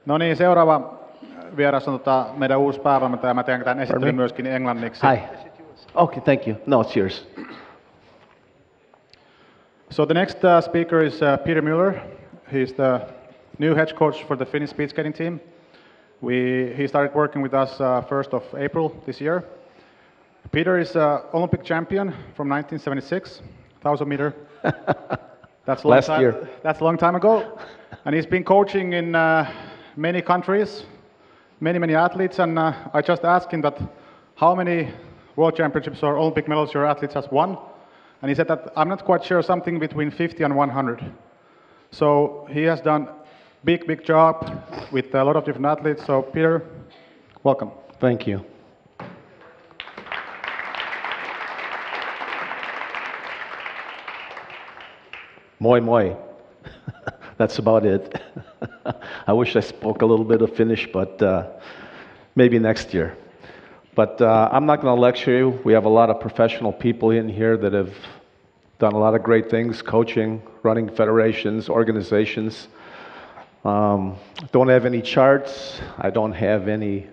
No niin, seuraava vieras on meidän uusi päävalmentaja. Mä teen tämän esittelyn myöskin englanniksi. Hi. Okay, thank you. No, it's yours. So the next speaker is Peter Mueller. He's the new head coach for the Finnish speed skating team. He started working with us 1st of April this year. Peter is Olympic champion from 1976, 1,000 meter. That's Last year. That's a long time ago. And he's been coaching in many countries, many athletes. And I just asked him that how many world championships or Olympic medals your athletes has won. And he said that I'm not quite sure, something between 50 and 100. So he has done big job with a lot of different athletes. So Peter, welcome. Thank you. Moi moi. That's about it. I wish I spoke a little bit of Finnish, but maybe next year. But I'm not going to lecture you. We have a lot of professional people in here that have done a lot of great things, coaching, running federations, organizations. Don't have any charts. I don't have any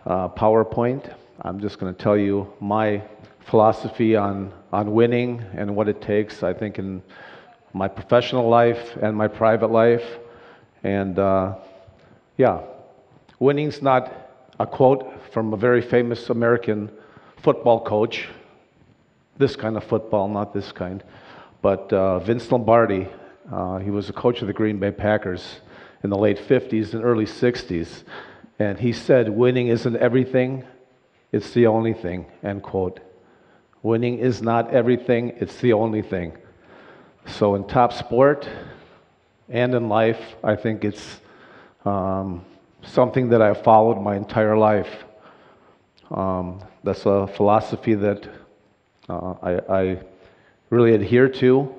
PowerPoint. I'm just going to tell you my philosophy on winning and what it takes, I think, in my professional life and my private life. And winning's not a quote from a very famous American football coach. This kind of football, not this kind. But Vince Lombardi, he was a coach of the Green Bay Packers in the late 50s and early 60s. And he said, winning isn't everything, it's the only thing, end quote. Winning is not everything, it's the only thing. So in top sport and in life, I think it's something that I've followed my entire life. That's a philosophy that I really adhere to.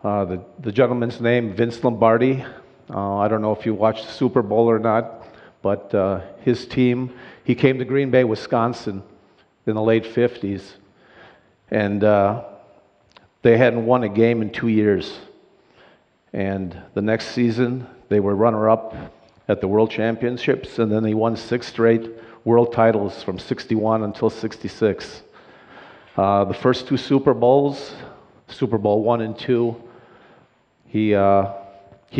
The gentleman's name, Vince Lombardi. I don't know if you watched the Super Bowl or not, but his team, he came to Green Bay, Wisconsin in the late 50s. And they hadn't won a game in 2 years. And the next season, they were runner-up at the World Championships, and then they won 6 straight world titles from 61 until 66. The first 2 Super Bowls, Super Bowl 1 and 2, he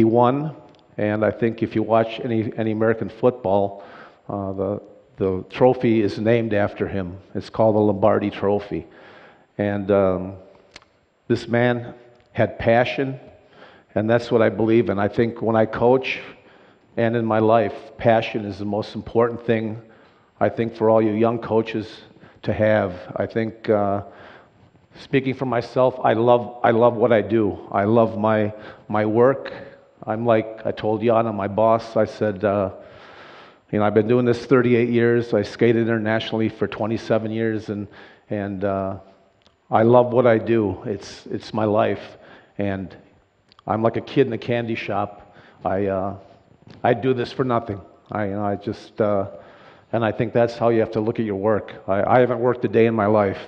won. And I think if you watch any American football, the trophy is named after him. It's called the Lombardi Trophy. And this man had passion, and that's what I believe in. I think when I coach and in my life, passion is the most important thing, I think, for all you young coaches to have. I think, speaking for myself, I love what I do. I love my work. I'm like, I told Jana, my boss, I said, I've been doing this 38 years. I skated internationally for 27 years, and I love what I do. It's my life, and I'm like a kid in a candy shop. I do this for nothing. I just and I think that's how you have to look at your work. I haven't worked a day in my life,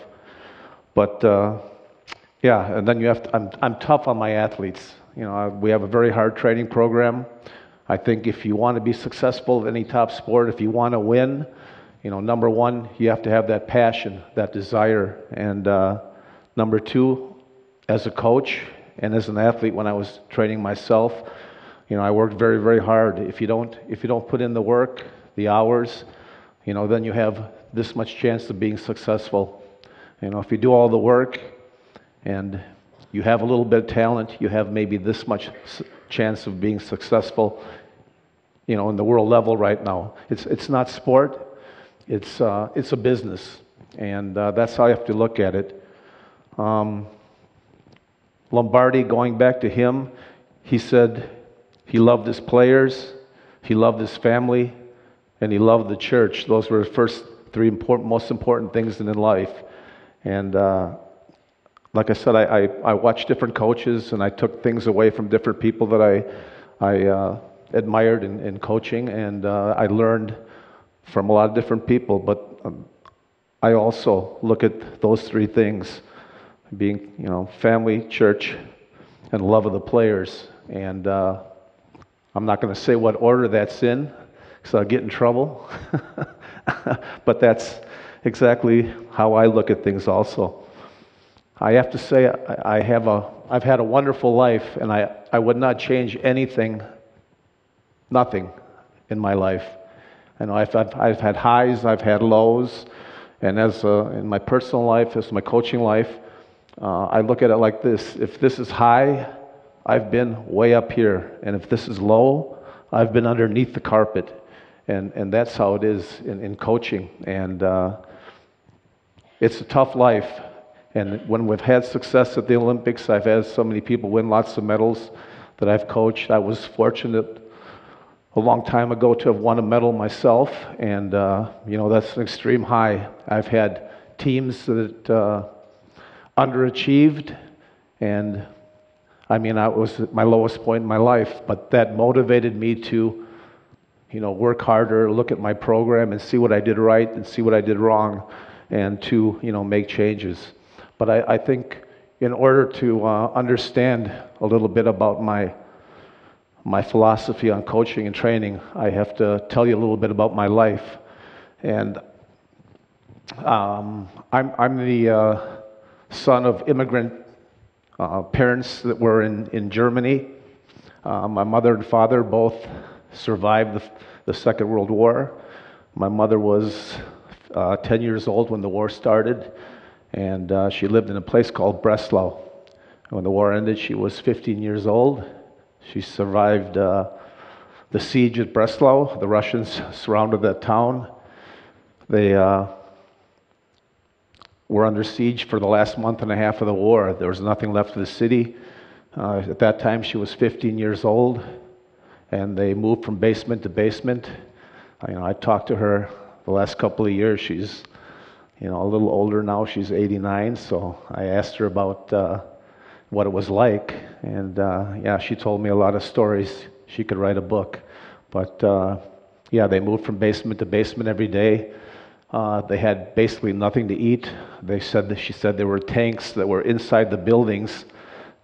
but and then you have to. I'm tough on my athletes. We have a very hard training program. I think if you want to be successful at any top sport, if you want to win, number one, you have to have that passion, that desire, and number two, as a coach and as an athlete, when I was training myself, I worked very hard. If you don't put in the work, the hours, then you have this much chance of being successful. If you do all the work and you have a little bit of talent, you have maybe this much chance of being successful, in the world level right now. It's not sport, it's a business, and that's how you have to look at it. Lombardi, going back to him, he said he loved his players, he loved his family, and he loved the church. Those were the first 3 most important things in life. And like I said, I watched different coaches, and I took things away from different people that I admired in coaching, and I learned from a lot of different people. But I also look at those 3 things, being family, church, and love of the players. And I'm not going to say what order that's in, because I'll get in trouble. But that's exactly how I look at things also. I have to say I've had a wonderful life, and I would not change anything, nothing in my life. I know I've had highs, I've had lows, and as in my personal life, as my coaching life, I look at it like this: if this is high, I've been way up here, and if this is low, I've been underneath the carpet, and that's how it is in coaching. And it's a tough life. And when we've had success at the Olympics, I've had so many people win lots of medals that I've coached. I was fortunate a long time ago to have won a medal myself, and that's an extreme high. I've had teams that underachieved, and I was at my lowest point in my life, but that motivated me to work harder, look at my program and see what I did right and see what I did wrong, and to make changes. But I think in order to understand a little bit about my philosophy on coaching and training, I have to tell you a little bit about my life. And I'm the son of immigrant parents that were in Germany. My mother and father both survived the Second World War. My mother was 10 years old when the war started, and she lived in a place called Breslau. When the war ended, she was 15 years old. She survived the siege at Breslau. The Russians surrounded that town. They were under siege for the last month and a half of the war. There was nothing left of the city. At that time, she was 15 years old, and they moved from basement to basement. I talked to her the last couple of years. She's a little older now. She's 89, so I asked her about what it was like, and she told me a lot of stories. She could write a book. But they moved from basement to basement every day. They had basically nothing to eat. She said there were tanks that were inside the buildings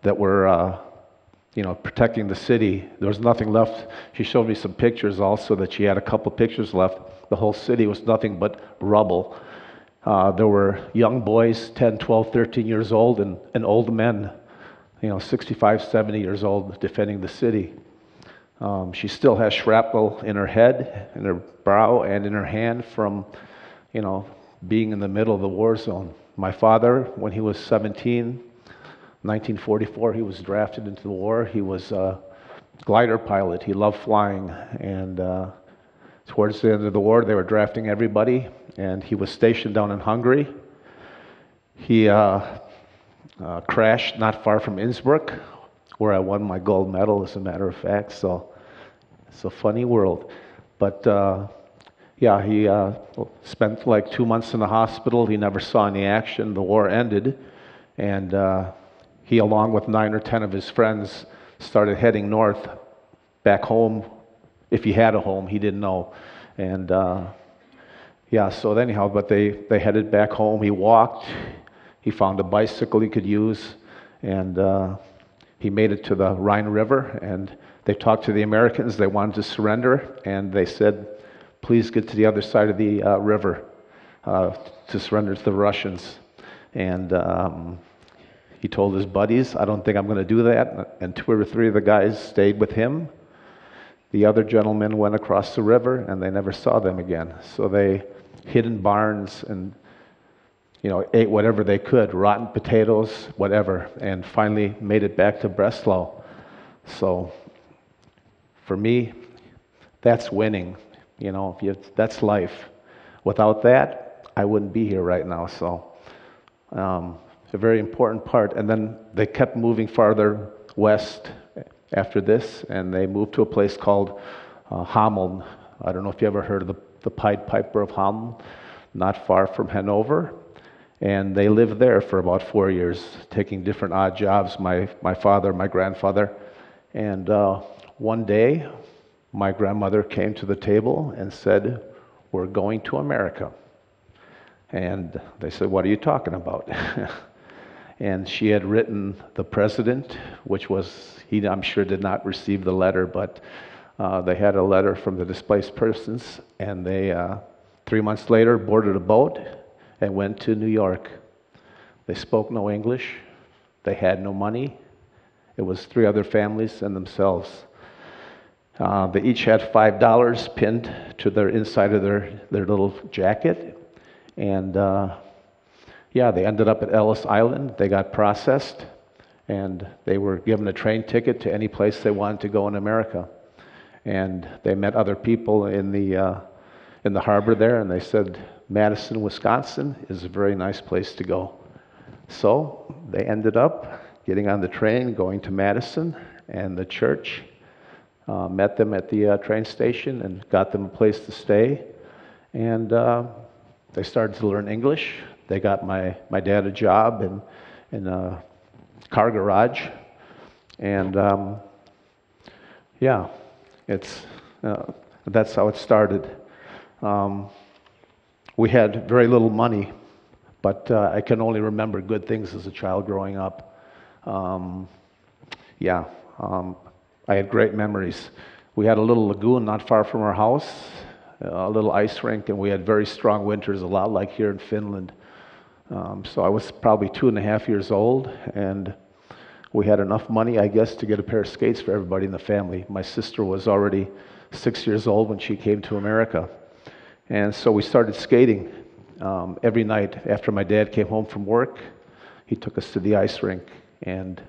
that were protecting the city. There was nothing left. She showed me some pictures also, that she had a couple pictures left. The whole city was nothing but rubble. There were young boys, 10, 12, 13 years old, and old men, 65, 70 years old, defending the city. She still has shrapnel in her head, in her brow, and in her hand from, being in the middle of the war zone. My father, when he was 17, 1944, he was drafted into the war. He was a glider pilot. He loved flying, and towards the end of the war, they were drafting everybody, and he was stationed down in Hungary. He crashed not far from Innsbruck, where I won my gold medal, as a matter of fact. So it's a funny world. But he spent like 2 months in the hospital. He never saw any action. The war ended, and he, along with 9 or 10 of his friends, started heading north, back home. If he had a home, he didn't know. And so anyhow, but they headed back home. He walked. He found a bicycle he could use, and he made it to the Rhine River, and they talked to the Americans. They wanted to surrender, and they said, please get to the other side of the river to surrender to the Russians. And he told his buddies, I don't think I'm going to do that. And 2 or 3 of the guys stayed with him. The other gentlemen went across the river, and they never saw them again. So they hid in barns and ate whatever they could, rotten potatoes, whatever, and finally made it back to Breslau. So for me, that's winning. That's life. Without that, I wouldn't be here right now. So a very important part. And then they kept moving farther west after this, and they moved to a place called Hameln. I don't know if you ever heard of the Pied Piper of Hameln, not far from Hanover. And they lived there for about 4 years, taking different odd jobs, my father, my grandfather. And one day, my grandmother came to the table and said, we're going to America. And they said, what are you talking about? And she had written the president, which was, he I'm sure did not receive the letter, but They had a letter from the displaced persons, and they 3 months later boarded a boat and went to New York. They spoke no English. They had no money. It was 3 other families and themselves. They each had $5 pinned to their inside of their little jacket. And they ended up at Ellis Island. They got processed, and they were given a train ticket to any place they wanted to go in America. And they met other people in the harbor there, and they said, Madison, Wisconsin is a very nice place to go. So they ended up getting on the train, going to Madison, and the church met them at the train station and got them a place to stay. And they started to learn English. They got my dad a job in a car garage. And that's how it started. We had very little money, but I can only remember good things as a child growing up. I had great memories. We had a little lagoon not far from our house, a little ice rink, and we had very strong winters, a lot like here in Finland. So I was probably 2.5 years old, and we had enough money, I guess, to get a pair of skates for everybody in the family. My sister was already 6 years old when she came to America. And so we started skating every night after my dad came home from work. He took us to the ice rink, and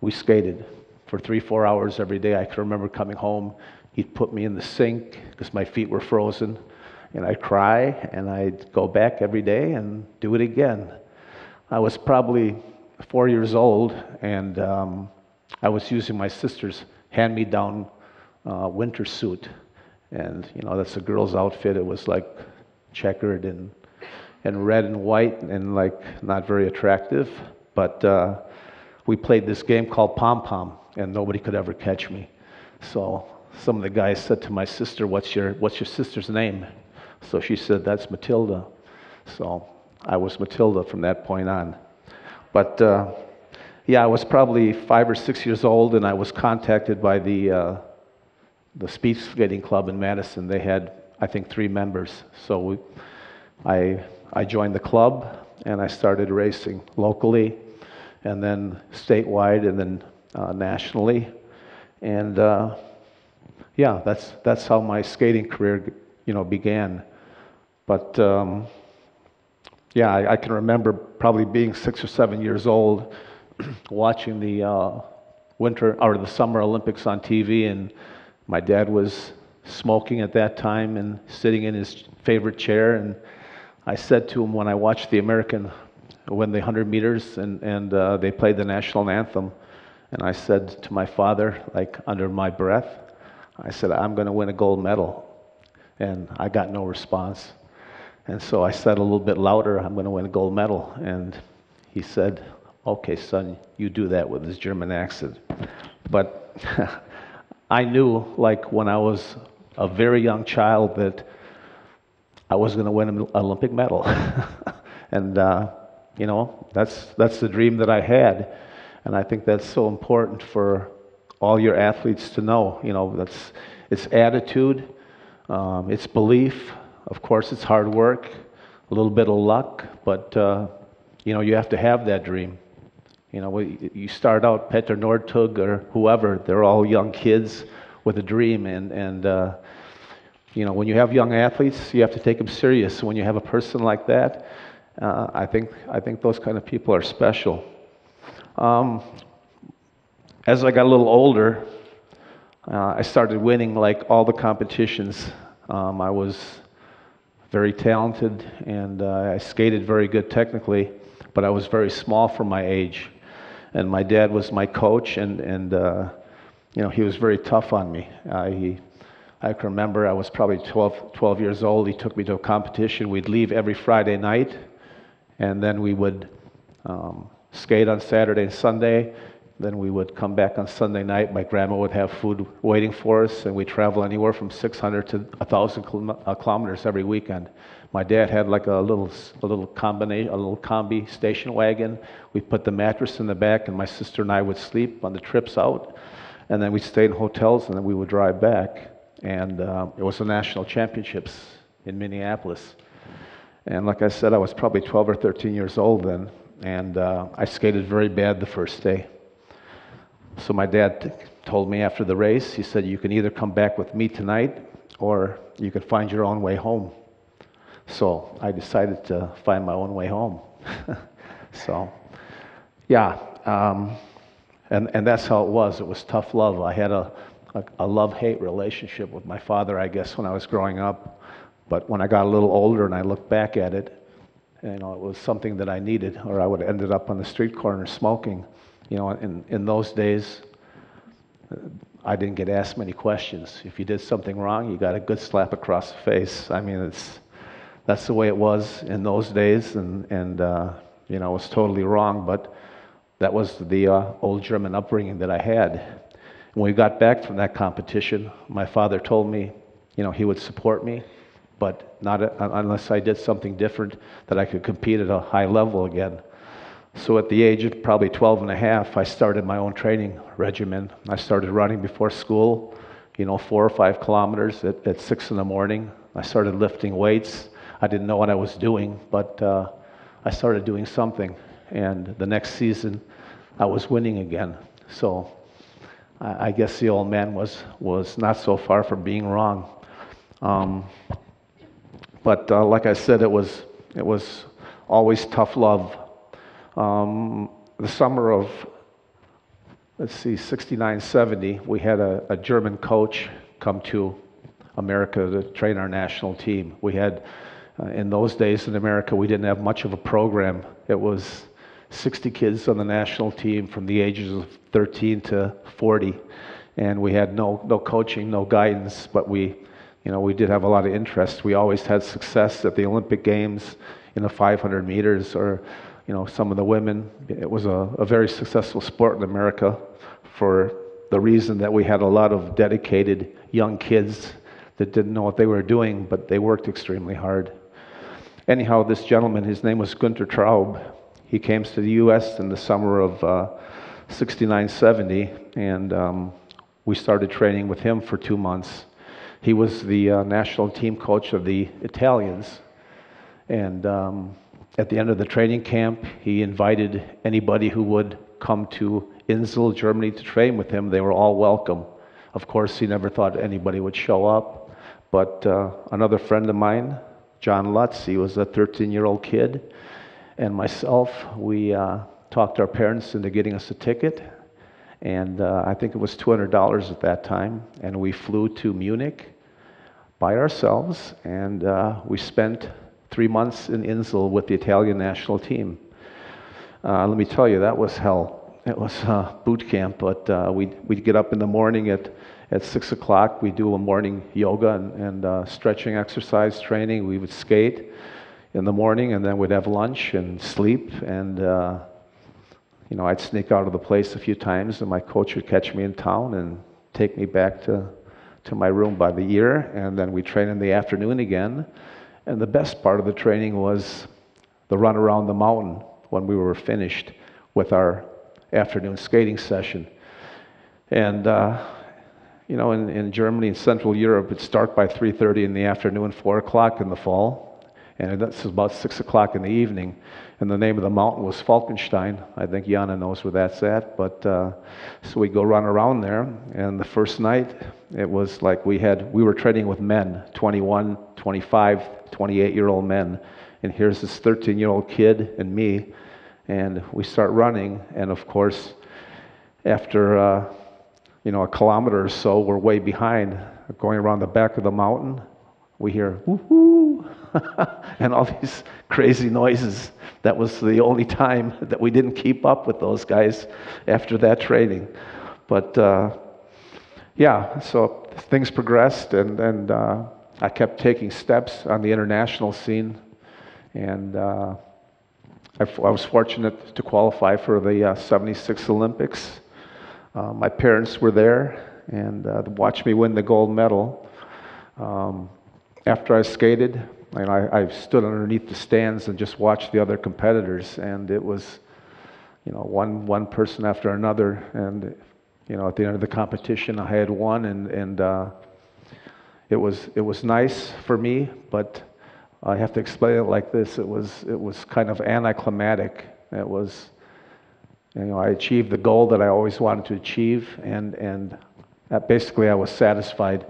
we skated for 3-4 hours every day. I can remember coming home, he'd put me in the sink because my feet were frozen, and I'd cry, and I'd go back every day and do it again. I was probably 4 years old, and I was using my sister's hand-me-down winter suit. And, that's a girl's outfit. It was like checkered and red and white and like not very attractive. But we played this game called pom-pom, and nobody could ever catch me. So some of the guys said to my sister, what's your sister's name? So she said, that's Matilda. So I was Matilda from that point on. But I was probably 5 or 6 years old, and I was contacted by the speed skating club in Madison. They had, I think, 3 members. So I joined the club, and I started racing locally, and then statewide, and then nationally. And that's how my skating career, began. But I can remember probably being 6 or 7 years old, watching the winter or the Summer Olympics on TV, and my dad was smoking at that time and sitting in his favorite chair. And I said to him when I watched the American win the 100 meters and they played the national anthem, and I said to my father, like under my breath, I said, I'm going to win a gold medal. And I got no response. And so I said a little bit louder, I'm going to win a gold medal. And he said, okay, son, you do that, with his German accent. But I knew, like when I was a very young child, that I was going to win an Olympic medal. And, that's the dream that I had. And I think that's so important for all your athletes to know. It's attitude, it's belief. Of course, it's hard work, a little bit of luck, but, you have to have that dream. You start out, Petter Northug or whoever, they're all young kids with a dream. And when you have young athletes, you have to take them serious. When you have a person like that, I think those kind of people are special. As I got a little older, I started winning like all the competitions. I was very talented, and I skated very good technically, but I was very small for my age. And my dad was my coach, and he was very tough on me. I can remember I was probably 12 years old. He took me to a competition. We'd leave every Friday night, and then we would skate on Saturday and Sunday. Then we would come back on Sunday night. My grandma would have food waiting for us, and we'd travel anywhere from 600 to 1,000 kilometers every weekend. My dad had like a little combi station wagon. We put the mattress in the back, and my sister and I would sleep on the trips out. and then we stayed in hotels, and then we would drive back. And it was the national championships in Minneapolis. And like I said, I was probably 12 or 13 years old then, and I skated very bad the first day. So my dad told me after the race, he said, you can either come back with me tonight, or you can find your own way home. So I decided to find my own way home. So, yeah, and that's how it was. It was tough love. I had a love-hate relationship with my father, I guess, when I was growing up. But when I got a little older and I look back at it, it was something that I needed, or I would have ended up on the street corner smoking. In those days, I didn't get asked many questions. If you did something wrong, you got a good slap across the face. I mean, that's the way it was in those days, and it was totally wrong, but that was the old German upbringing that I had. When we got back from that competition, my father told me, he would support me, but not unless I did something different, that I could compete at a high level again. So at the age of probably 12 and a half, I started my own training regimen. I started running before school, 4 or 5 kilometers at 6 in the morning. I started lifting weights. I didn't know what I was doing, but I started doing something. And the next season, I was winning again. So I guess the old man was not so far from being wrong. But like I said, it was always tough love. The summer of, 69, 70, we had a German coach come to America to train our national team. We had, in those days in America, we didn't have much of a program. It was 60 kids on the national team from the ages of 13 to 40, and we had no coaching, no guidance, but we did have a lot of interest. We always had success at the Olympic Games in the 500 meters, or some of the women. It was a very successful sport in America for the reason that we had a lot of dedicated young kids that didn't know what they were doing, but they worked extremely hard. Anyhow, this gentleman, his name was Günter Traub. He came to the U.S. in the summer of 69, 70, and we started training with him for 2 months. He was the national team coach of the Italians, and at the end of the training camp, he invited anybody who would come to Insel, Germany, to train with him. They were all welcome. Of course, he never thought anybody would show up, but another friend of mine, John Lutz, he was a 13-year-old kid, and myself, we talked our parents into getting us a ticket, and I think it was $200 at that time, and we flew to Munich by ourselves, and we spent 3 months in Insel with the Italian national team. Let me tell you, that was hell. It was boot camp, but we'd get up in the morning at 6 o'clock. We'd do a morning yoga and stretching exercise training. We would skate in the morning, and then we'd have lunch and sleep. And I'd sneak out of the place a few times, and my coach would catch me in town and take me back to my room by the ear, and then we'd train in the afternoon again. And the best part of the training was the run around the mountain when we were finished with our afternoon skating session. And, in Germany and Central Europe, it'd start by 3:30 in the afternoon, 4 o'clock in the fall, and that's about 6 o'clock in the evening. And the name of the mountain was Falkenstein. I think Jana knows where that's at, but so we go run around there, and the first night, it was like we were training with men, 21, 25, 28-year-old men, and here's this 13-year-old kid and me, and we start running, and of course, after a kilometer or so, we're way behind, going around the back of the mountain. We hear woohoo, and all these crazy noises. That was the only time that we didn't keep up with those guys after that training. But so things progressed, and I kept taking steps on the international scene, and I was fortunate to qualify for the 76 Olympics. My parents were there and watched me win the gold medal. After I skated, I stood underneath the stands and just watched the other competitors, and it was, one person after another, and at the end of the competition, I had won, and it was nice for me, but I have to explain it like this: it was kind of anticlimactic. It was, I achieved the goal that I always wanted to achieve, and basically I was satisfied.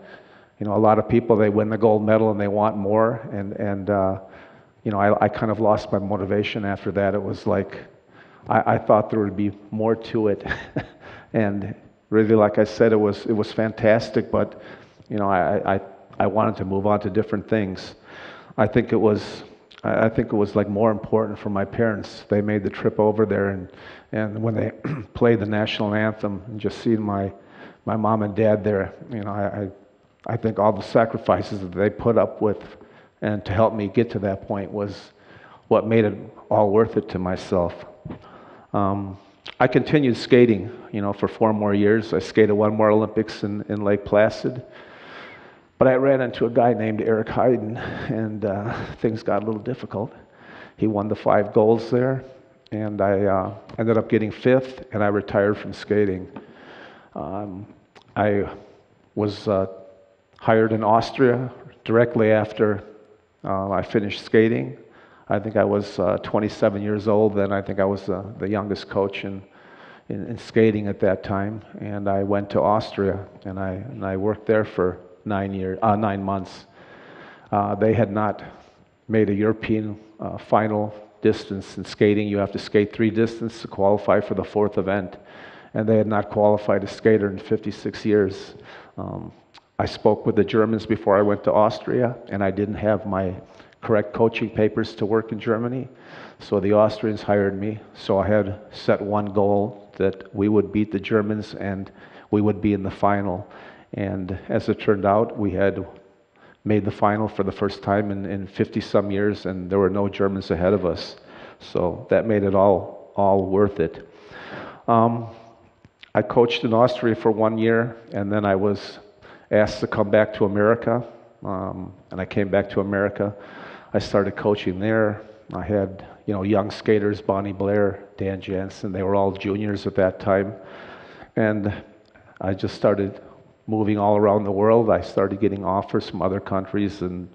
A lot of people, they win the gold medal and they want more, and I kind of lost my motivation after that. It was like I thought there would be more to it, and really, like I said, it was fantastic, but I wanted to move on to different things. I think it was like more important for my parents. They made the trip over there, and when they played the national anthem, and just seeing my mom and dad there, I think all the sacrifices that they put up with and to help me get to that point was what made it all worth it to myself. I continued skating, for 4 more years. I skated 1 more Olympics in Lake Placid. But I ran into a guy named Eric Hayden, and things got a little difficult. He won the 5 golds there, and I ended up getting 5th, and I retired from skating. I was hired in Austria directly after I finished skating. I think I was 27 years old then. I think I was the youngest coach in skating at that time, and I went to Austria, and I worked there for 9 months. They had not made a European final distance in skating. You have to skate 3 distances to qualify for the 4th event, and they had not qualified a skater in 56 years. I spoke with the Germans before I went to Austria, and I didn't have my correct coaching papers to work in Germany, so the Austrians hired me. So I had set one goal, that we would beat the Germans and we would be in the final. And as it turned out, we had made the final for the first time in 50-some years, and there were no Germans ahead of us. So that made it all worth it. I coached in Austria for 1 year, and then I was asked to come back to America, and I came back to America. I started coaching there. I had, young skaters, Bonnie Blair, Dan Jansen. They were all juniors at that time. And I just started moving all around the world. I started getting offers from other countries, and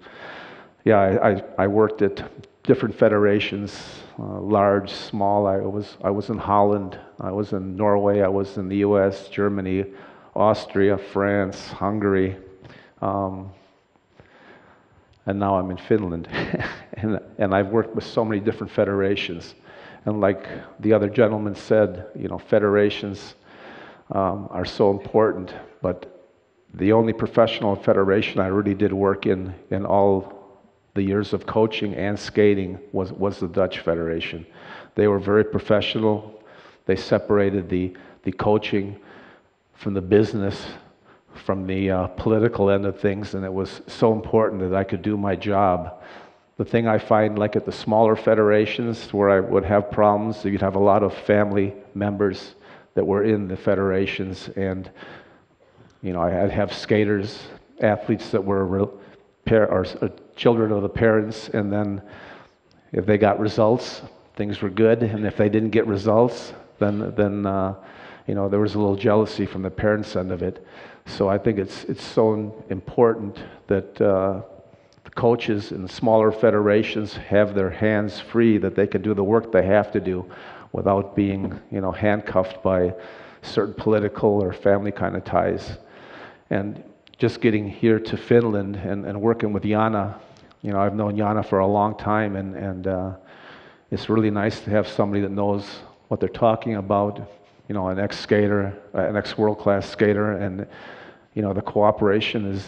I worked at different federations, large, small. I was in Holland, I was in Norway, I was in the US, Germany, Austria, France, Hungary, and now I'm in Finland. and I've worked with so many different federations. And like the other gentleman said, federations are so important, but the only professional federation I really did work in all the years of coaching and skating was the Dutch Federation. They were very professional. They separated the coaching from the business, from the political end of things, and it was so important that I could do my job. The thing I find, like at the smaller federations where I would have problems, you'd have a lot of family members that were in the federations, and I'd have skaters, athletes that were children of the parents, and then if they got results, things were good, and if they didn't get results, then there was a little jealousy from the parents' end of it. So I think it's so important that the coaches in the smaller federations have their hands free, that they can do the work they have to do without being handcuffed by certain political or family kind of ties. And just getting here to Finland and working with Jana, I've known Jana for a long time, and it's really nice to have somebody that knows what they're talking about, an ex-skater, an ex-world-class skater, and the cooperation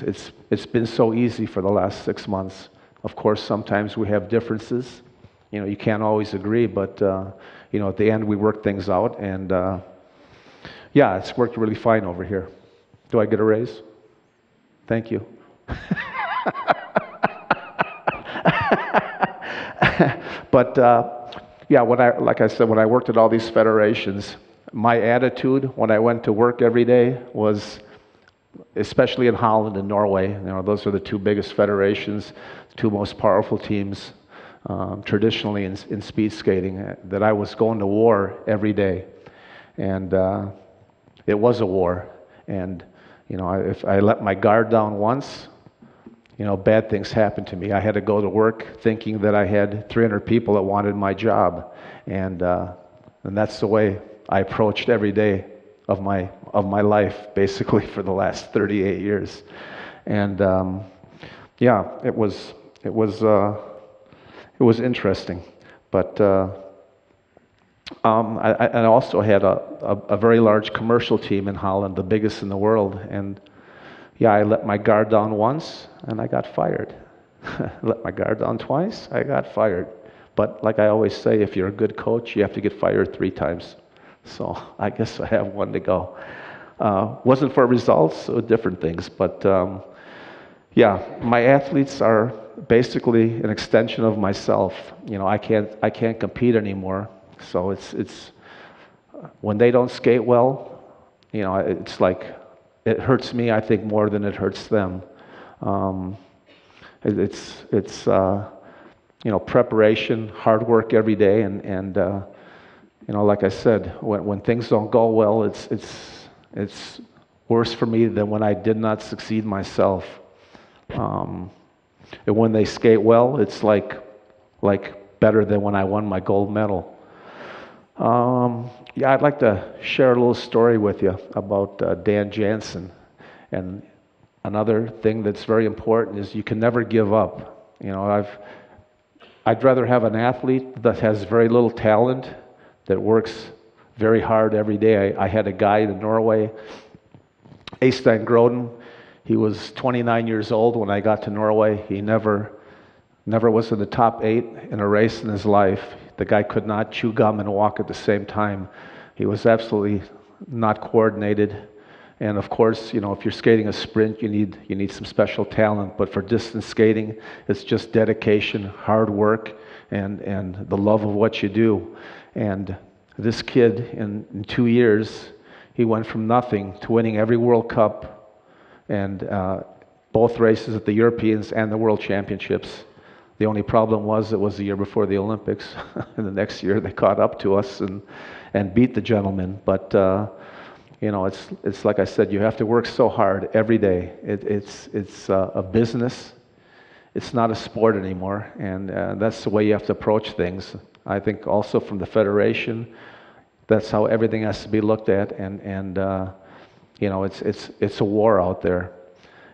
it's been so easy for the last 6 months. Of course, sometimes we have differences. You can't always agree, but at the end we work things out, and it's worked really fine over here. Do I get a raise? Thank you. But when I worked at all these federations, my attitude when I went to work every day was, especially in Holland and Norway, those are the 2 biggest federations, 2 most powerful teams traditionally in speed skating, that I was going to war every day. And it was a war. And, if I let my guard down once, bad things happened to me. I had to go to work thinking that I had 300 people that wanted my job. And that's the way I approached every day of my life, basically, for the last 38 years. And it was interesting. But I also had a very large commercial team in Holland, the biggest in the world. And I let my guard down once, and I got fired. Let my guard down twice, I got fired. But like I always say, if you're a good coach, you have to get fired 3 times. So I guess I have 1 to go. Wasn't for results, so different things. But my athletes are basically an extension of myself. I can't compete anymore. So it's when they don't skate well, it's like it hurts me, I think, more than it hurts them. It's preparation, hard work every day, and like I said, when things don't go well, it's worse for me than when I did not succeed myself. And when they skate well, it's like better than when I won my gold medal. I'd like to share a little story with you about Dan Jansen. And another thing that's very important is you can never give up. I'd rather have an athlete that has very little talent, that works very hard every day. I had a guy in Norway, Eystein Groden. He was 29 years old when I got to Norway. He never was in the top 8 in a race in his life. The guy could not chew gum and walk at the same time. He was absolutely not coordinated. And of course, if you're skating a sprint, you need some special talent. But for distance skating, it's just dedication, hard work, and the love of what you do. And this kid, in 2 years, he went from nothing to winning every World Cup and both races at the Europeans and the World Championships. The only problem was it was the year before the Olympics. And the next year they caught up to us and beat the gentleman. But it's like I said, you have to work so hard every day. It's a business. It's not a sport anymore, and that's the way you have to approach things. I think also from the federation, that's how everything has to be looked at. And it's a war out there.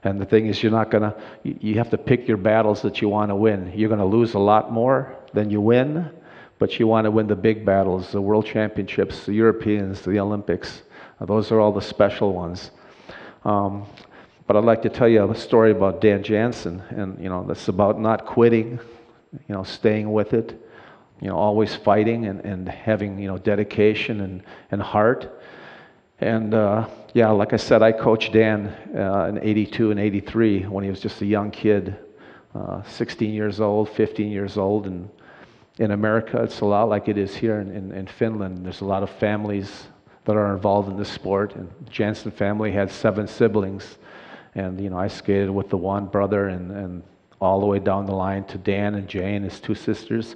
And the thing is, you have to pick your battles that you want to win. You're going to lose a lot more than you win, but you want to win the big battles, the World Championships, the Europeans, the Olympics. Those are all the special ones. But I'd like to tell you a story about Dan Jansen, and that's about not quitting, staying with it, always fighting and having dedication and heart. And like I said, I coached Dan in '82 and '83 when he was just a young kid, 16 years old, 15 years old. And in America, it's a lot like it is here in Finland. There's a lot of families that are involved in this sport. And Jansen family had 7 siblings. And, I skated with the one brother and all the way down the line to Dan and Jane, his 2 sisters.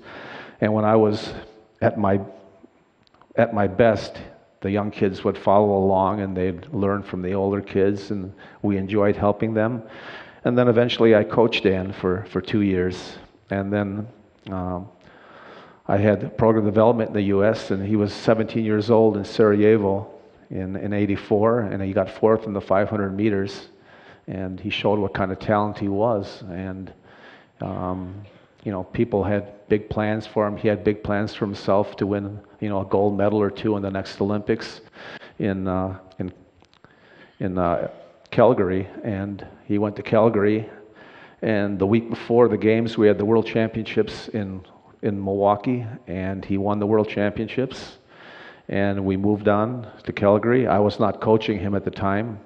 And when I was at my best, the young kids would follow along and they'd learn from the older kids, and we enjoyed helping them. And then eventually I coached Dan for 2 years. And then I had program development in the U.S., and he was 17 years old in Sarajevo in '84, and he got 4th in the 500 meters. And he showed what kind of talent he was. And people had big plans for him. He had big plans for himself to win, a gold medal or 2 in the next Olympics in Calgary. And he went to Calgary. And the week before the games, we had the World Championships in Milwaukee, and he won the World Championships. And we moved on to Calgary. I was not coaching him at the time.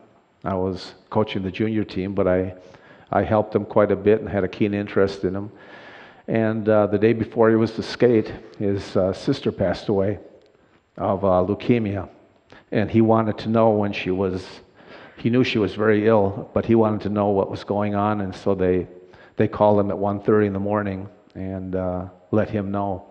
I was coaching the junior team, but I helped him quite a bit and had a keen interest in him. And the day before he was to skate, his sister passed away of leukemia. And he wanted to know he knew she was very ill, but he wanted to know what was going on. And so they called him at 1:30 in the morning and let him know.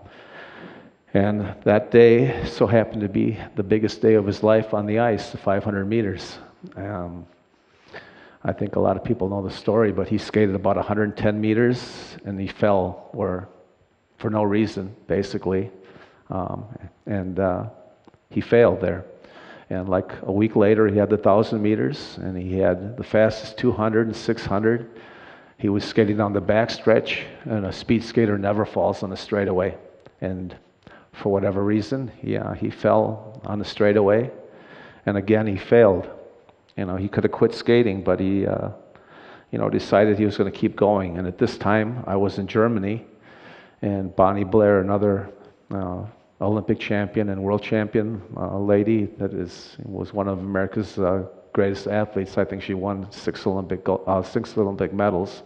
And that day so happened to be the biggest day of his life on the ice, the 500 meters. I think a lot of people know the story, but he skated about 110 meters and he fell for no reason, basically. He failed there. And like a week later, he had the 1,000 meters and he had the fastest 200 and 600. He was skating down the backstretch, and a speed skater never falls on a straightaway. And for whatever reason, he fell on the straightaway, and again he failed. He could have quit skating, but he decided he was going to keep going. And at this time, I was in Germany, and Bonnie Blair, another Olympic champion and world champion lady that was one of America's greatest athletes. I think she won six Olympic medals.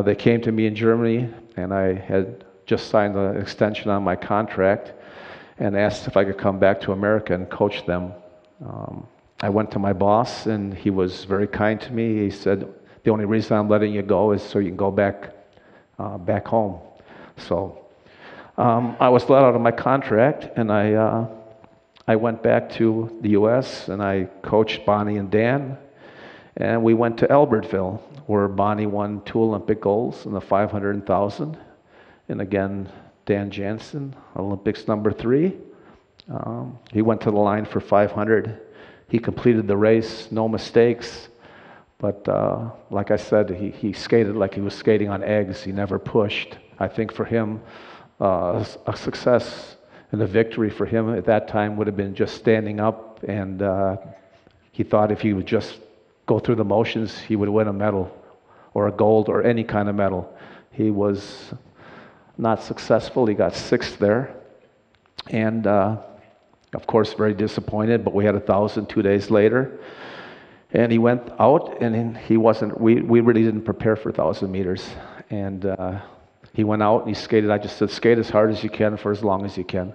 They came to me in Germany, and I had just signed an extension on my contract and asked if I could come back to America and coach them. I went to my boss, and he was very kind to me. He said, the only reason I'm letting you go is so you can go back home. So I was let out of my contract, and I went back to the U.S., and I coached Bonnie and Dan, and we went to Albertville, where Bonnie won 2 Olympic golds in the 500 and 1,000. And again, Dan Jansen, Olympics number 3. He went to the line for 500. He completed the race, no mistakes. But like I said, he skated like he was skating on eggs. He never pushed. I think for him, a success and a victory for him at that time would have been just standing up, and he thought if he would just go through the motions, he would win a medal or a gold or any kind of medal. He was not successful. He got 6th there, and of course very disappointed, but we had 1,000 2 days later, and he went out, and he wasn't, we really didn't prepare for 1,000 meters, and he went out and he skated. I just said, skate as hard as you can for as long as you can.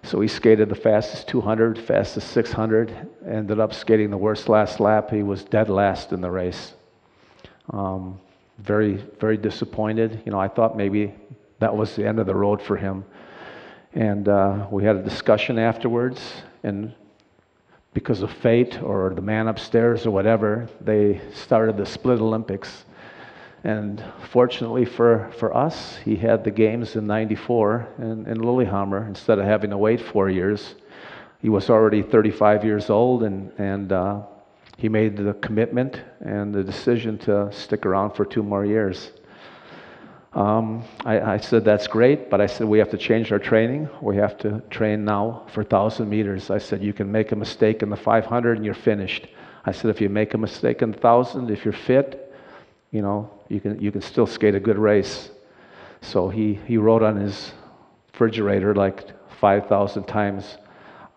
So he skated the fastest 200, fastest 600, ended up skating the worst last lap. He was dead last in the race. Very, very disappointed. I thought maybe that was the end of the road for him. And we had a discussion afterwards, and because of fate or the man upstairs or whatever, they started the split Olympics. And fortunately for us, he had the games in '94 in Lillehammer instead of having to wait 4 years. He was already 35 years old, and he made the commitment and the decision to stick around for 2 more years. I said, that's great, but I said, we have to change our training. We have to train now for 1,000 meters. I said, you can make a mistake in the 500 and you're finished. I said, if you make a mistake in the 1,000, if you're fit, you can still skate a good race. So he wrote on his refrigerator like 5,000 times,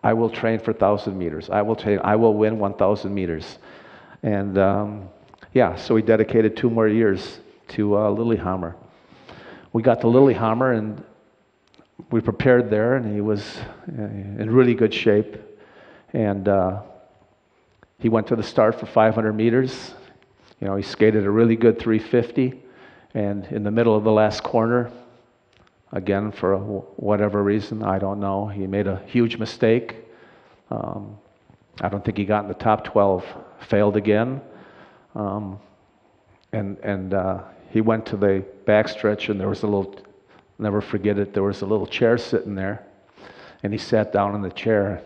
I will train for 1,000 meters. I will win 1,000 meters. And so he dedicated 2 more years to Lillehammer. We got to Lillehammer and we prepared there, and he was in really good shape. And he went to the start for 500 meters. He skated a really good 350, and in the middle of the last corner, again, for whatever reason, I don't know, he made a huge mistake. I don't think he got in the top 12, failed again. He went to the backstretch, and there was never forget it, there was a little chair sitting there, and he sat down in the chair,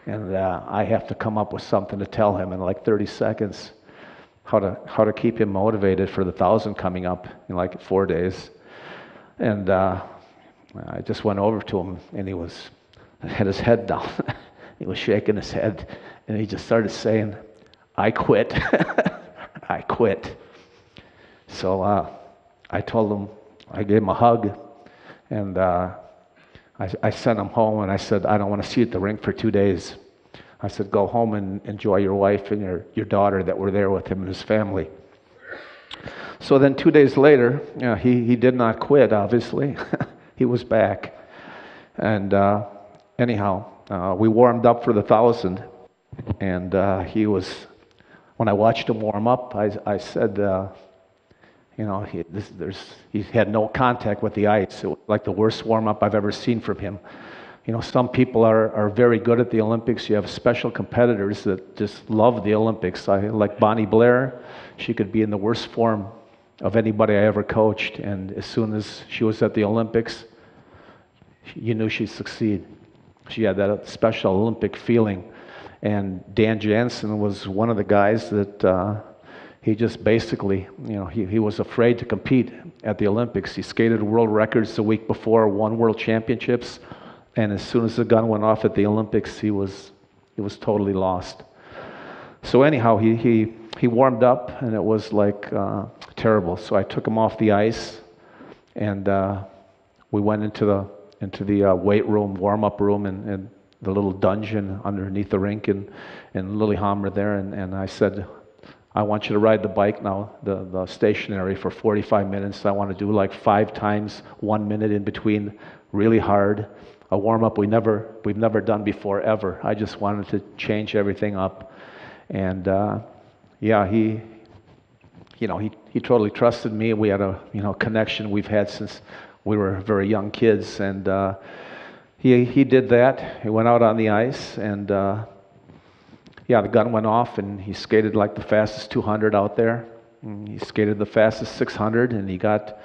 and I have to come up with something to tell him in like 30 seconds. How to keep him motivated for the 1,000 coming up in like 4 days. And I just went over to him, and he had his head down. He was shaking his head, and he just started saying, I quit. I quit. So I told him, I gave him a hug, and I sent him home, and I said, I don't want to see you at the rink for 2 days. I said, go home and enjoy your wife and your daughter that were there with him and his family. So then 2 days later, he did not quit, obviously. He was back. And anyhow, we warmed up for the 1,000. And when I watched him warm up, I said, You know, he had no contact with the ice. It was like the worst warm-up I've ever seen from him. You know, some people are very good at the Olympics. You have special competitors that just love the Olympics. Like Bonnie Blair, she could be in the worst form of anybody I ever coached, and as soon as she was at the Olympics, you knew she'd succeed. She had that special Olympic feeling. And Dan Jansen was one of the guys that he just basically, you know, he was afraid to compete at the Olympics. He skated world records the week before, won world championships, and as soon as the gun went off at the Olympics, he was totally lost. So anyhow, he warmed up, and it was like terrible. So I took him off the ice, and we went into the weight room, warm-up room, and the little dungeon underneath the rink in Lillehammer there, and I said, I want you to ride the bike now, the stationary, for 45 minutes. I want to do like 5 times 1 minute in between, really hard. A warm-up we've never done before, ever. I just wanted to change everything up. And yeah, he totally trusted me. We had a connection we've had since we were very young kids. And he did that. He went out on the ice, and yeah, the gun went off, and he skated like the fastest 200 out there. And he skated the fastest 600, and he got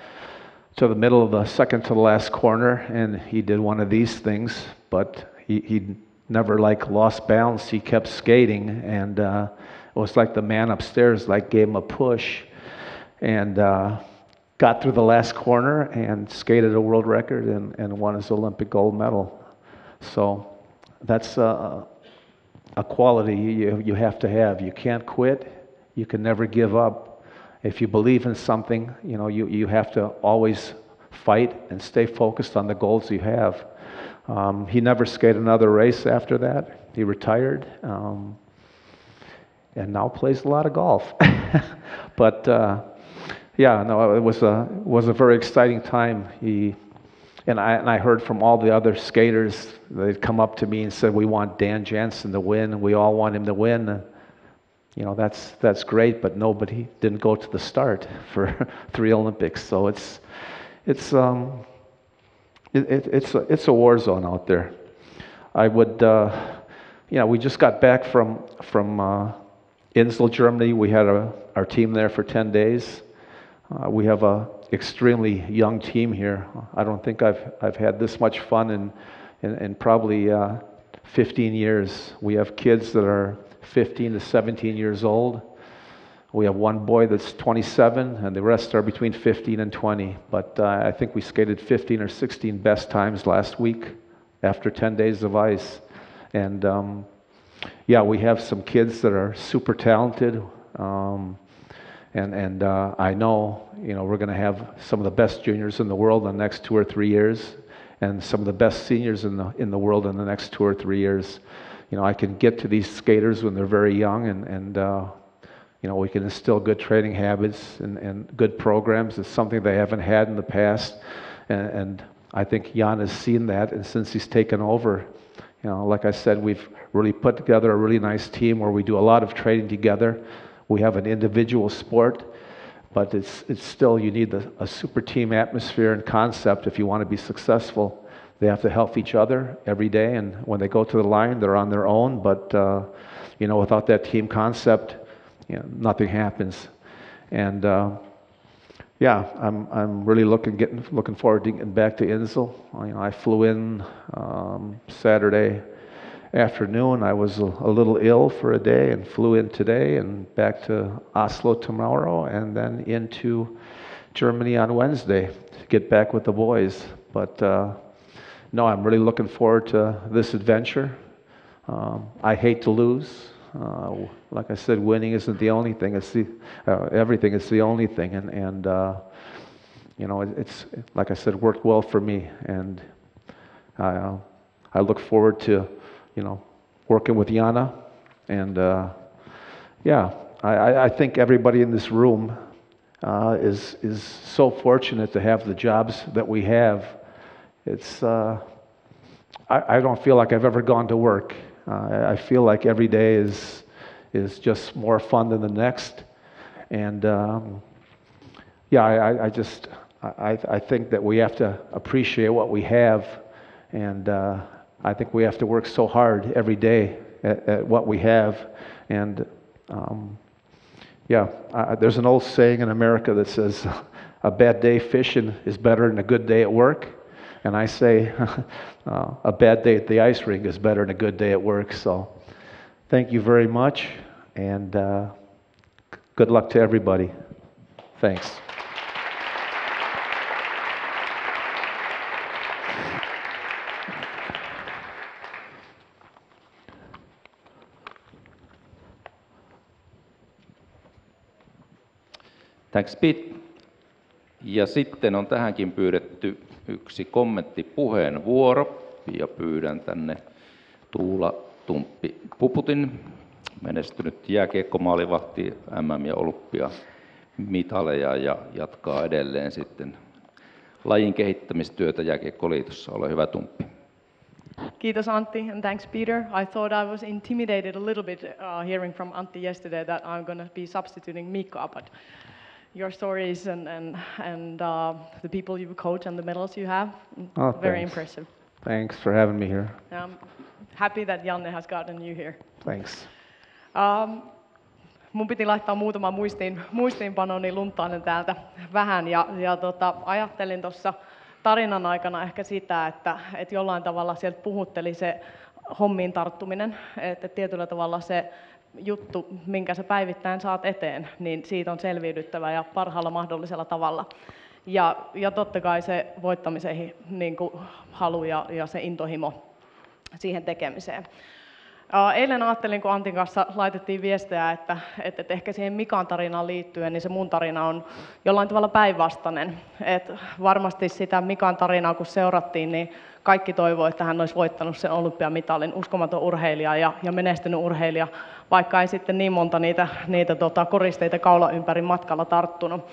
to the middle of the second to the last corner, and he did one of these things, but he never like lost balance. He kept skating, and it was like the man upstairs like gave him a push, and got through the last corner and skated a world record and won his Olympic gold medal. So that's a quality you have to have. You can't quit. You can never give up. If you believe in something, you have to always fight and stay focused on the goals you have. He never skated another race after that. He retired, and now plays a lot of golf. But yeah, no, it was a very exciting time. And I heard from all the other skaters, they'd come up to me and said, we want Dan Jansen to win, and we all want him to win. And, that's great, but nobody didn't go to the start for 3 Olympics. So it's a war zone out there. I would, we just got back from Insel, Germany. We had our team there for 10 days. We have a extremely young team here. I don't think I've had this much fun in probably 15 years. We have kids that are 15 to 17 years old. We have one boy that's 27, and the rest are between 15 and 20. But I think we skated 15 or 16 best times last week after 10 days of ice. And yeah, we have some kids that are super talented. And I know, we're going to have some of the best juniors in the world in the next 2 or 3 years, and some of the best seniors in the world in the next 2 or 3 years. I can get to these skaters when they're very young, and we can instill good training habits and good programs. It's something they haven't had in the past, and I think Jan has seen that, and since he's taken over, like I said, we've really put together a really nice team where we do a lot of training together. We have an individual sport, but it's still, you need a super team atmosphere and concept if you want to be successful. They have to help each other every day, and when they go to the line, they're on their own, but without that team concept, nothing happens. And yeah, I'm really looking forward to getting back to Insel. I flew in Saturday afternoon. I was a little ill for a day and flew in today and back to Oslo tomorrow, and then into Germany on Wednesday to get back with the boys. But no, I'm really looking forward to this adventure. I hate to lose. Like I said, winning isn't the only thing. It's everything is the only thing, and it's, like I said, worked well for me, and I look forward to working with Jana, and yeah, I think everybody in this room is so fortunate to have the jobs that we have. It's I don't feel like I've ever gone to work. I feel like every day is just more fun than the next, and yeah, I think that we have to appreciate what we have, and I think we have to work so hard every day at what we have. And there's an old saying in America that says, a bad day fishing is better than a good day at work. And I say, a bad day at the ice rink is better than a good day at work. So thank you very much, and good luck to everybody. Thanks. Thanks Pete. Ja sitten on tähänkin pyydetty yksi kommenttipuheenvuoro, ja pyydän tänne Tuula Puputin, menestynyt jääkiekkomaalivahti, MM- ja olympiamitaleja, ja jatkaa edelleen sitten lajin kehittämistyötä Jääkiekkoliitossa. Ole hyvä, Tumppi. Kiitos Antti, and thanks Peter. I thought I was intimidated a little bit hearing from Antti yesterday that I'm going to be substituting Mika, but your stories and the people you coach and the medals you have, very impressive. Thanks for having me here. I'm happy that Janne has gotten you here. Thanks. Mun piti laittaa muutama muistiinpanoni luntaan täältä vähän, ja ajattelin tuossa tarinan aikana ehkä sitä, että jollain tavalla sieltä puhutteli se hommiin tarttuminen, että tietyllä tavalla se juttu, minkä sä päivittäin saat eteen, niin siitä on selviydyttävä ja parhaalla mahdollisella tavalla. Ja totta kai se voittamisen niin kuin halu ja se intohimo siihen tekemiseen. Eilen ajattelin, kun Antin kanssa laitettiin viestejä, että ehkä siihen Mikan tarinaan liittyen, niin se mun tarina on jollain tavalla päinvastainen. Varmasti sitä Mikan tarinaa, kun seurattiin, niin kaikki toivoi, että hän olisi voittanut sen olympiamitalin, uskomaton urheilija ja menestynyt urheilija, vaikka ei sitten niin monta niitä koristeita kaula ympäri matkalla tarttunut.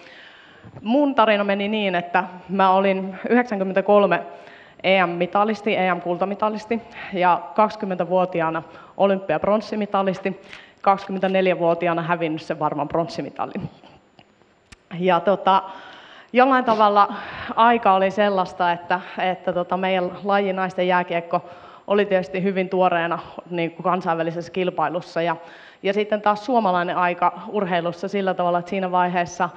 Mun tarina meni niin, että mä olin 93 EM-mitalisti, EM-kultamitalisti ja 20-vuotiaana olympiapronssimitalisti, 24-vuotiaana hävinnyt sen varman pronssimitalin. Ja jollain tavalla aika oli sellaista, että meidän lajin naisten jääkiekko oli tietysti hyvin tuoreena niin kuin kansainvälisessä kilpailussa. Ja sitten taas suomalainen aika urheilussa sillä tavalla, että siinä vaiheessa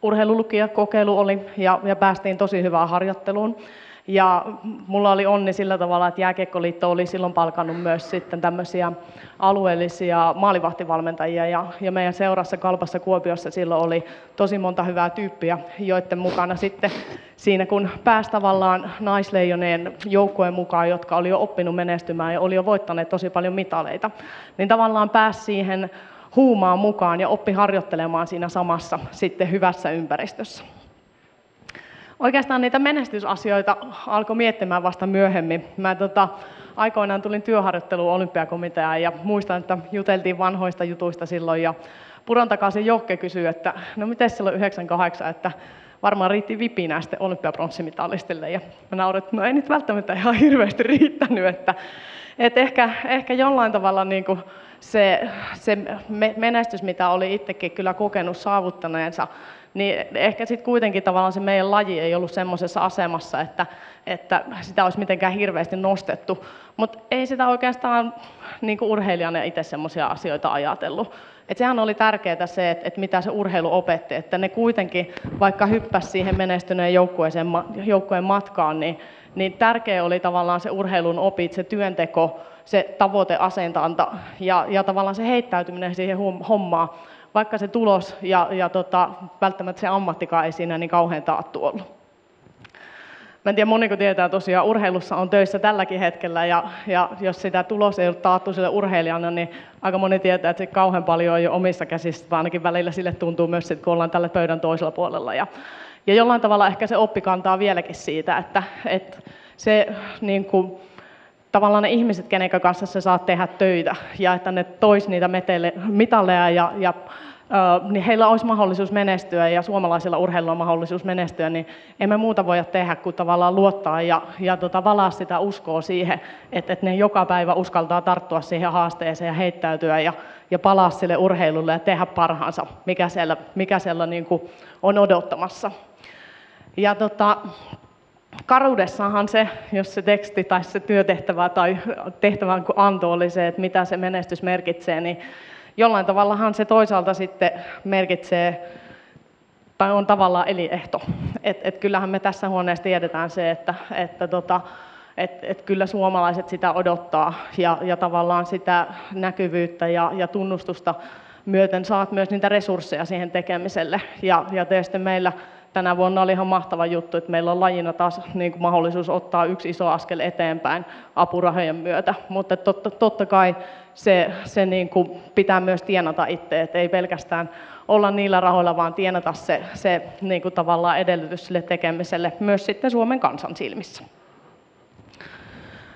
urheilulukijakokeilu oli ja päästiin tosi hyvään harjoitteluun. Ja mulla oli onni sillä tavalla, että Jääkiekkoliitto oli silloin palkannut myös sitten tämmöisiä alueellisia maalivahtivalmentajia. Ja meidän seurassa Kalpassa Kuopiossa silloin oli tosi monta hyvää tyyppiä, joiden mukana sitten siinä kun pääsi tavallaan naisleijoneen joukkueen mukaan, jotka oli jo oppinut menestymään ja oli jo voittaneet tosi paljon mitaleita, niin tavallaan pääsi siihen huumaan mukaan ja oppi harjoittelemaan siinä samassa sitten hyvässä ympäristössä. Oikeastaan niitä menestysasioita alkoi miettimään vasta myöhemmin. Mä aikoinaan tulin työharjoitteluun olympiakomiteaan ja muistan, että juteltiin vanhoista jutuista silloin ja Puron takaisin Jokke kysyi, että no miten silloin 98, että varmaan riitti vipinä sitten olympiapronssimitalistille ja mä naurin, että no ei nyt välttämättä ihan hirveästi riittänyt, että ehkä jollain tavalla niin kuin se menestys, mitä oli itsekin kyllä kokenut saavuttaneensa, niin ehkä sitten kuitenkin tavallaan se meidän laji ei ollut semmoisessa asemassa, että sitä olisi mitenkään hirveästi nostettu. Mutta ei sitä oikeastaan niin kuin urheilijana itse semmoisia asioita ajatellut. Et sehän oli tärkeää se, että mitä se urheilu opetti, että ne kuitenkin, vaikka hyppäsi siihen menestyneen joukkueen matkaan, niin tärkeä oli tavallaan se urheilun opit, se työnteko, se tavoiteasentanta ja tavallaan se heittäytyminen siihen hommaan, vaikka se tulos ja välttämättä se ammattikaan ei siinä niin kauhean taattu ollut. Mä en tiedä, moniko tietää tosiaan, urheilussa on töissä tälläkin hetkellä ja jos sitä tulos ei ole taattu sille urheilijana, niin aika moni tietää, että se kauhean paljon on jo omissa käsissä, vaan ainakin välillä sille tuntuu myös, että kun ollaan tällä pöydän toisella puolella. Ja jollain tavalla ehkä se oppi kantaa vieläkin siitä, että se niin kuin, tavallaan ne ihmiset, kenen kanssa sä saat tehdä töitä ja että ne tois niitä mitaleja niin heillä olisi mahdollisuus menestyä ja suomalaisilla urheilulla on mahdollisuus menestyä, niin emme muuta voida tehdä kuin tavallaan luottaa ja valaa sitä uskoa siihen, että ne joka päivä uskaltaa tarttua siihen haasteeseen ja heittäytyä ja palaa sille urheilulle ja tehdä parhaansa, mikä siellä niin kuin on odottamassa. Ja karuudessahan se, jos se teksti tai se työtehtävä tai tehtävän anto oli se, että mitä se menestys merkitsee, niin jollain tavallahan se toisaalta sitten merkitsee tai on tavallaan elinehto. Et kyllähän me tässä huoneessa tiedetään se, että kyllä suomalaiset sitä odottaa ja tavallaan sitä näkyvyyttä ja tunnustusta myöten saat myös niitä resursseja siihen tekemiselle. Ja tietysti meillä tänä vuonna oli ihan mahtava juttu, että meillä on lajina taas niin kuin mahdollisuus ottaa yksi iso askel eteenpäin apurahojen myötä, mutta totta kai se niin kuin pitää myös tienata itse, että ei pelkästään olla niillä rahoilla, vaan tienata se niin kuin tavallaan edellytys sille tekemiselle myös sitten Suomen kansan silmissä.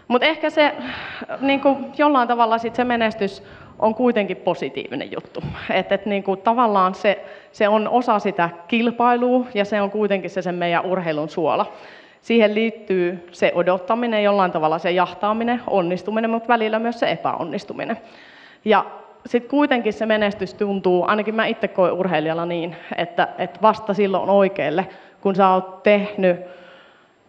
Mutta ehkä se niin kuin jollain tavalla sit se menestys on kuitenkin positiivinen juttu. Niin kuin tavallaan se on osa sitä kilpailua ja se on kuitenkin se sen meidän urheilun suola. Siihen liittyy se odottaminen, jollain tavalla se jahtaaminen, onnistuminen, mutta välillä myös se epäonnistuminen. Ja sitten kuitenkin se menestys tuntuu, ainakin mä itse koen urheilijalla niin, että vasta silloin oikealle, kun sä oot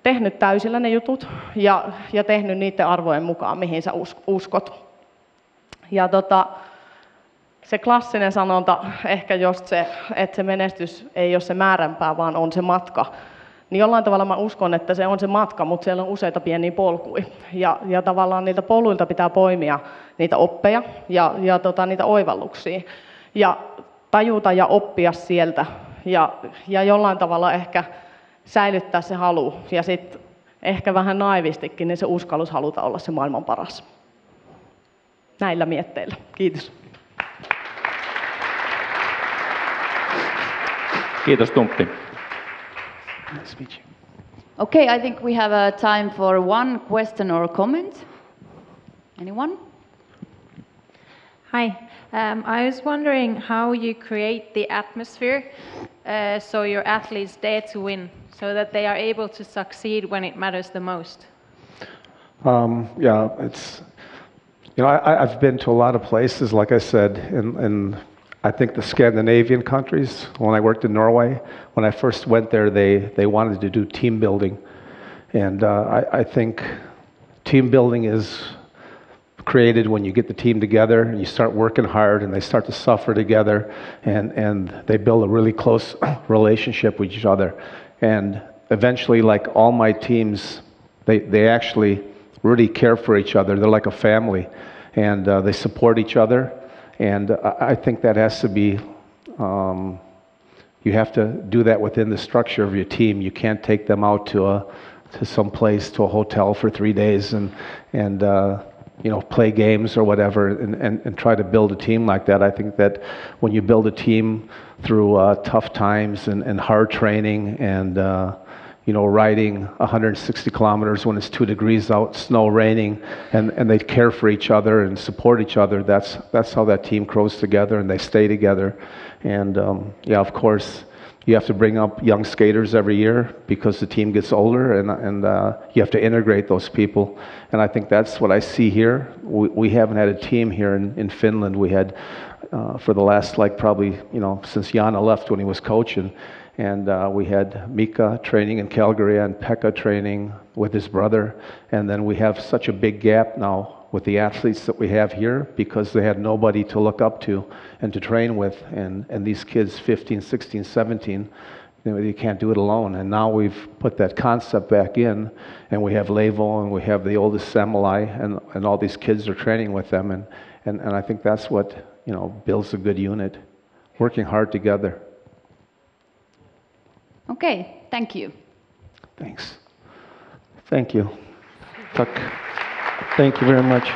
tehnyt täysillä ne jutut ja tehnyt niiden arvojen mukaan, mihin sä uskot. Ja se klassinen sanonta, ehkä just se, että se menestys ei ole se määränpää, vaan on se matka. Niin jollain tavalla mä uskon, että se on se matka, mutta siellä on useita pieniä polkuja. Ja tavallaan niiltä poluilta pitää poimia niitä oppeja ja niitä oivalluksia. Ja tajuta ja oppia sieltä. Ja jollain tavalla ehkä säilyttää se halu. Ja sitten ehkä vähän naivistikin, niin se uskallus haluta olla se maailman paras. Näillä mietteillä. Kiitos. Kiitos Tumppi. Okay, I think we have a time for one question or comment. Anyone? Hi. I was wondering how you create the atmosphere so your athletes dare to win, so that they are able to succeed when it matters the most. Yeah, it's, you know, I've been to a lot of places, like I said, in I think the Scandinavian countries. When I worked in Norway, when I first went there, they wanted to do team building. And I think team building is created when you get the team together and you start working hard and they start to suffer together and they build a really close relationship with each other. And eventually, like all my teams, they actually really care for each other. They're like a family and they support each other. And I think that has to be, you have to do that within the structure of your team. You can't take them out to some place, to a hotel for 3 days and you know, play games or whatever and try to build a team like that. I think that when you build a team through tough times and hard training and you know, riding 160 kilometers when it's 2 degrees out, snow, raining, and they care for each other and support each other. That's how that team grows together and they stay together. And yeah, of course, you have to bring up young skaters every year because the team gets older, and you have to integrate those people. And I think that's what I see here. We haven't had a team here in Finland. We had for the last, like, probably, you know, since Jana left when he was coaching. And we had Mika training in Calgary and Pekka training with his brother. And then we have such a big gap now with the athletes that we have here because they had nobody to look up to and to train with. And these kids, 15, 16, 17, you can't do it alone. And now we've put that concept back in, and we have Levo and we have the oldest Samurai, and all these kids are training with them. And I think that's what, you know, builds a good unit, working hard together. Okay, thank you. Thanks. Thank you. Thank you very much.